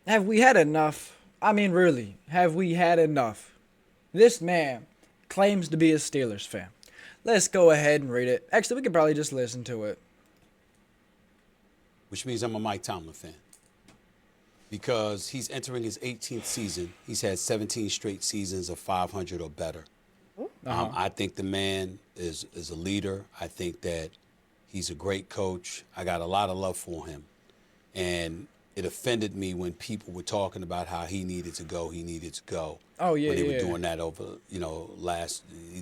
Have we had enough? I mean, really, have we had enough? This man claims to be a Steelers fan. Let's go ahead and read it. Actually, we could probably just listen to it. which means I'm a Mike Tomlin fan because he's entering his 18th season. He's had 17 straight seasons of 500 or better. I think the man is a leader. I think that he's a great coach. I got a lot of love for him. And it offended me when people were talking about how he needed to go, he needed to go. Oh yeah, When they were yeah. doing that over,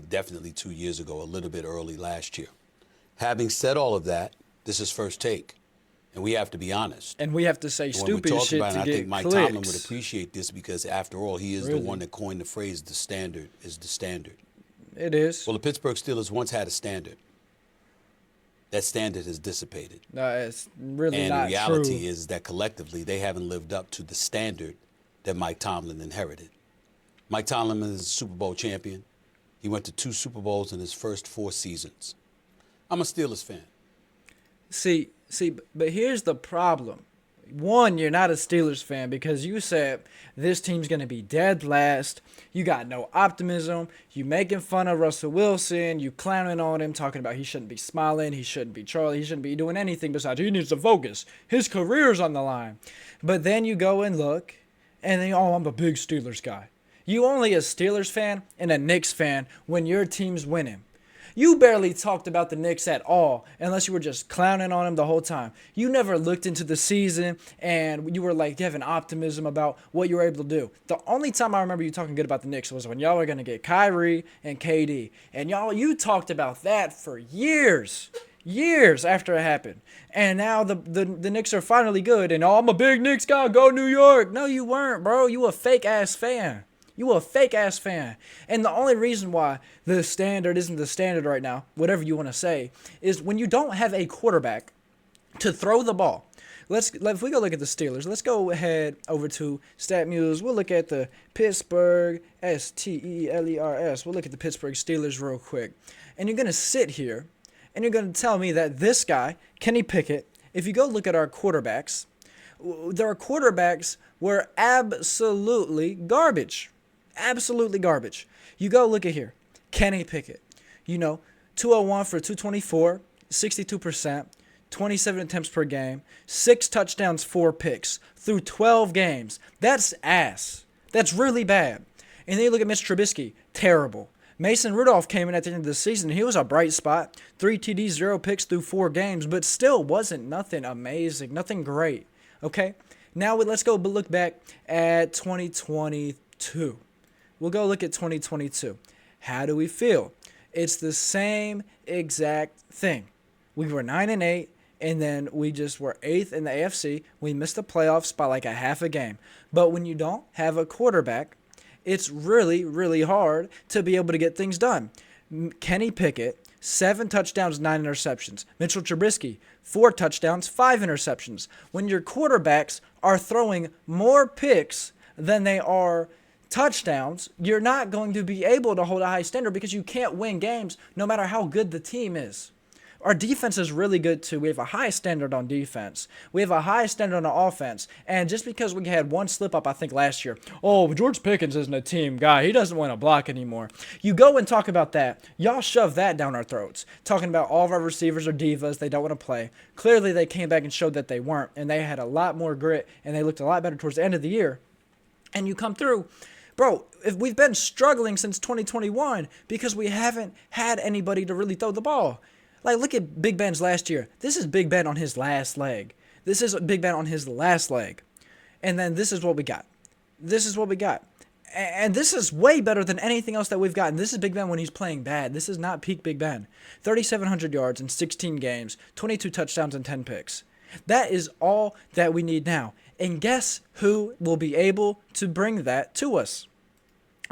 definitely 2 years ago, a little bit early last year. Having said all of that, this is First Take. And we have to be honest. And we have to say And when we're stupid talking shit about it, to I get think Mike Tomlin would clicks. appreciate this because, after all, he is the Really, one that coined the phrase, the standard is the standard. it is. Well, the Pittsburgh Steelers once had a standard. That standard has dissipated. No, it's really And the not reality true. is that collectively they haven't lived up to the standard that Mike Tomlin inherited. Mike Tomlin is a Super Bowl champion. He went to 2 Super Bowls in his first 4 seasons. I'm a Steelers fan. See, but here's the problem. One, you're not a Steelers fan because you said this team's going to be dead last. You got no optimism. You making fun of Russell Wilson. You clowning on him, talking about he shouldn't be smiling. He shouldn't be Charlie. He shouldn't be doing anything besides he needs to focus. His career's on the line. But then you go and look, and then, oh, I'm a big Steelers guy. You only a Steelers fan and a Knicks fan when your team's winning. You barely talked about the Knicks at all, unless you were just clowning on them the whole time. You never looked into the season, and you were like having optimism about what you were able to do. The only time I remember you talking good about the Knicks was when y'all were gonna get Kyrie and KD, and you talked about that for years after it happened. And now the Knicks are finally good, and oh, I'm a big Knicks guy, go New York. No, you weren't, bro. You a fake ass fan. You a fake ass fan. And the only reason why the standard isn't the standard right now, whatever you want to say, is when you don't have a quarterback to throw the ball. If we go look at the Steelers, let's go ahead over to StatMuse. We'll look at the Pittsburgh Steelers. We'll look at the Pittsburgh Steelers real quick. And you're gonna sit here and you're gonna tell me that this guy, Kenny Pickett, if you go look at our quarterbacks, their quarterbacks were absolutely garbage. Absolutely garbage. You go look at here. Kenny Pickett. 201 for 224, 62%, 27 attempts per game, 6 touchdowns, 4 picks through 12 games. That's ass. That's really bad. And then you look at Mitch Trubisky. Terrible. Mason Rudolph came in at the end of the season. He was a bright spot. 3 TDs, 0 picks through 4 games, but still wasn't nothing amazing, nothing great. Okay? Now let's go look back at 2022. We'll go look at 2022. How do we feel? It's the same exact thing. We were 9-8, and then we just were 8th in the AFC. We missed the playoffs by like a half a game. But when you don't have a quarterback, it's really, really hard to be able to get things done. Kenny Pickett, 7 touchdowns, 9 interceptions. Mitchell Trubisky, 4 touchdowns, 5 interceptions. When your quarterbacks are throwing more picks than they are touchdowns, you're not going to be able to hold a high standard because you can't win games no matter how good the team is. Our defense is really good too. We have a high standard on defense. We have a high standard on offense. And just because we had one slip up, I think last year, oh, George Pickens isn't a team guy. He doesn't want to block anymore. You go and talk about that. Y'all shove that down our throats. Talking about all of our receivers are divas. They don't want to play. Clearly, they came back and showed that they weren't. And they had a lot more grit. And they looked a lot better towards the end of the year. And you come through. Bro, if we've been struggling since 2021 because we haven't had anybody to really throw the ball. Like, look at Big Ben's last year. This is Big Ben on his last leg. This is Big Ben on his last leg. And then this is what we got. This is what we got. And this is way better than anything else that we've gotten. This is Big Ben when he's playing bad. This is not peak Big Ben. 3,700 yards in 16 games, 22 touchdowns and 10 picks. That is all that we need now. And guess who will be able to bring that to us?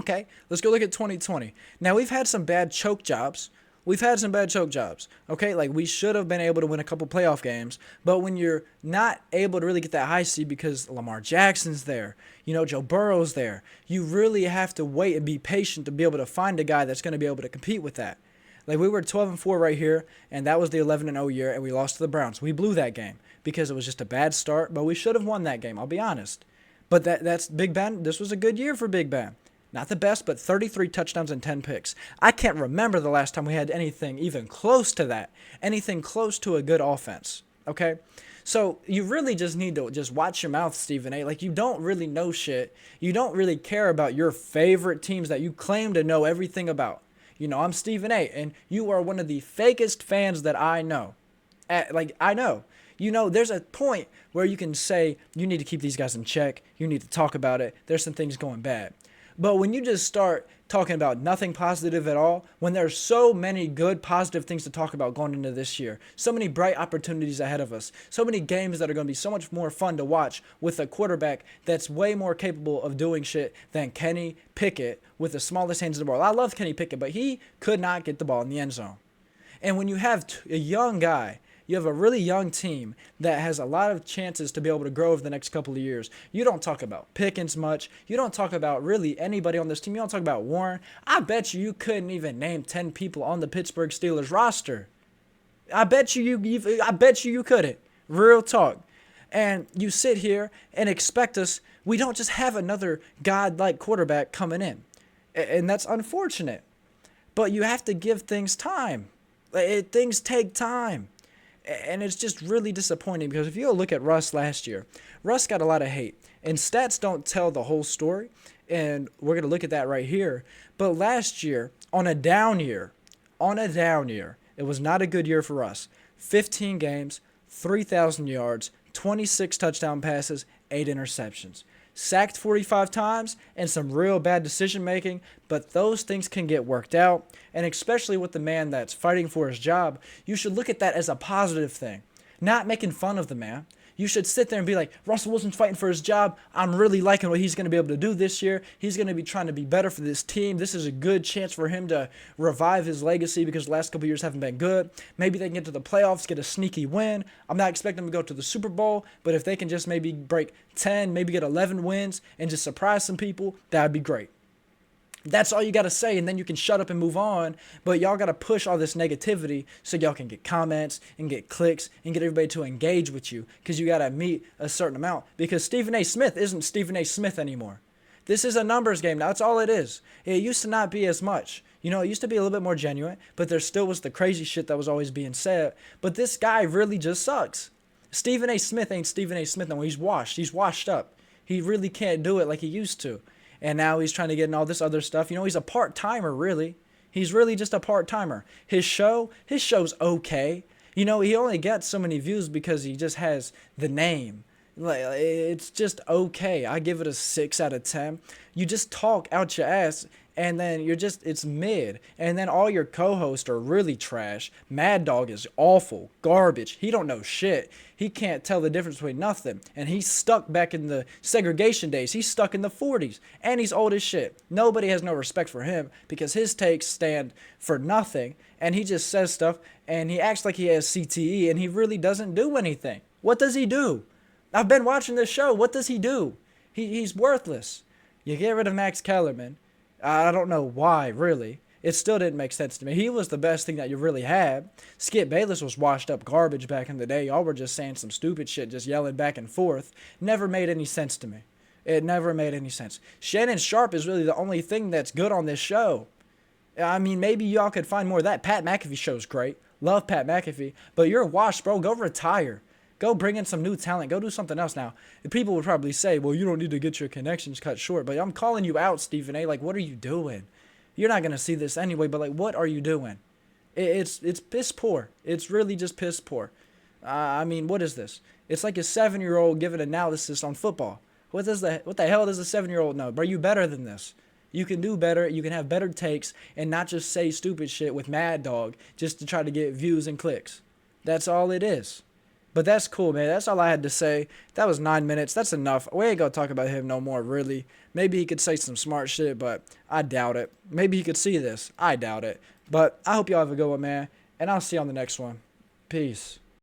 Okay, let's go look at 2020. Now, we've had some bad choke jobs. Okay? Like, we should have been able to win a couple playoff games. But when you're not able to really get that high seed because Lamar Jackson's there, Joe Burrow's there, you really have to wait and be patient to be able to find a guy that's going to be able to compete with that. Like, we were 12-4 right here, and that was the 11-0 year, and we lost to the Browns. We blew that game because it was just a bad start, but we should have won that game, I'll be honest. But that's Big Ben. This was a good year for Big Ben. Not the best, but 33 touchdowns and 10 picks. I can't remember the last time we had anything even close to that. Anything close to a good offense. Okay? So you really just need to just watch your mouth, Stephen A. Like, you don't really know shit. You don't really care about your favorite teams that you claim to know everything about. You know, I'm Stephen A. And you are one of the fakest fans that I know. I know. You know, there's a point where you can say you need to keep these guys in check. You need to talk about it. There's some things going bad. But when you just start talking about nothing positive at all, when there's so many good positive things to talk about going into this year, so many bright opportunities ahead of us, so many games that are going to be so much more fun to watch with a quarterback that's way more capable of doing shit than Kenny Pickett with the smallest hands in the world. I love Kenny Pickett, but he could not get the ball in the end zone. And when you have a young guy, you have a really young team that has a lot of chances to be able to grow over the next couple of years. You don't talk about Pickens much. You don't talk about really anybody on this team. You don't talk about Warren. I bet you couldn't even name 10 people on the Pittsburgh Steelers roster. I bet you couldn't. Real talk. And you sit here and expect us. We don't just have another godlike quarterback coming in. And that's unfortunate. But you have to give things time. Things take time. And it's just really disappointing because if you look at Russ last year, Russ got a lot of hate. And stats don't tell the whole story. And we're going to look at that right here. But last year, on a down year, it was not a good year for Russ. 15 games, 3,000 yards, 26 touchdown passes, 8 interceptions. Sacked 45 times and some real bad decision making, but those things can get worked out. And especially with the man that's fighting for his job, you should look at that as a positive thing, not making fun of the man. You should sit there and be like, Russell Wilson's fighting for his job. I'm really liking what he's going to be able to do this year. He's going to be trying to be better for this team. This is a good chance for him to revive his legacy because the last couple of years haven't been good. Maybe they can get to the playoffs, get a sneaky win. I'm not expecting them to go to the Super Bowl, but if they can just maybe break 10, maybe get 11 wins and just surprise some people, that would be great. That's all you got to say, and then you can shut up and move on. But y'all got to push all this negativity so y'all can get comments and get clicks and get everybody to engage with you because you got to meet a certain amount. Because Stephen A. Smith isn't Stephen A. Smith anymore. This is a numbers game now. That's all it is. It used to not be as much. You know, it used to be a little bit more genuine, but there still was the crazy shit that was always being said. But this guy really just sucks. Stephen A. Smith ain't Stephen A. Smith no more. He's washed. He's washed up. He really can't do it like he used to. And now he's trying to get in all this other stuff. You know, he's a part-timer, really. He's really just a part-timer. His show's okay. You know, he only gets so many views because he just has the name. Like, it's just okay. I give it a 6 out of 10. You just talk out your ass, and then it's mid. And then all your co-hosts are really trash. Mad Dog is awful, garbage. He don't know shit. He can't tell the difference between nothing. And he's stuck back in the segregation days. He's stuck in the 40s. And he's old as shit. Nobody has no respect for him because his takes stand for nothing. And he just says stuff, and he acts like he has CTE, and he really doesn't do anything. What does he do? I've been watching this show. What does he do? He's worthless. You get rid of Max Kellerman. I don't know why, really. It still didn't make sense to me. He was the best thing that you really had. Skip Bayless was washed up garbage back in the day. Y'all were just saying some stupid shit, just yelling back and forth. Never made any sense to me. It never made any sense. Shannon Sharp is really the only thing that's good on this show. I mean, maybe y'all could find more of that. Pat McAfee show's great. Love Pat McAfee. But you're washed, bro. Go retire. Go bring in some new talent. Go do something else now. People would probably say, well, you don't need to get your connections cut short. But I'm calling you out, Stephen A. Like, what are you doing? You're not going to see this anyway, but, like, what are you doing? It's piss poor. It's really just piss poor. I mean, what is this? It's like a 7-year-old giving analysis on football. What the hell does a 7-year-old know? Bro, you better than this. You can do better. You can have better takes and not just say stupid shit with Mad Dog just to try to get views and clicks. That's all it is. But that's cool, man. That's all I had to say. That was 9 minutes. That's enough. We ain't gonna talk about him no more, really. Maybe he could say some smart shit, but I doubt it. Maybe he could see this. I doubt it. But I hope y'all have a good one, man. And I'll see you on the next one. Peace.